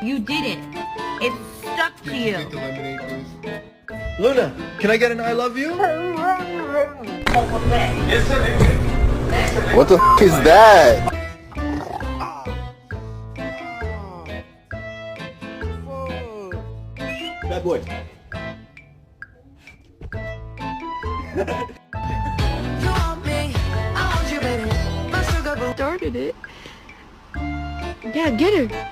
You didn't. It stuck to you. Take the lemonade, please. Luna, can I get an I love you? What the f is that? Bad boy. Started it. Yeah, get her.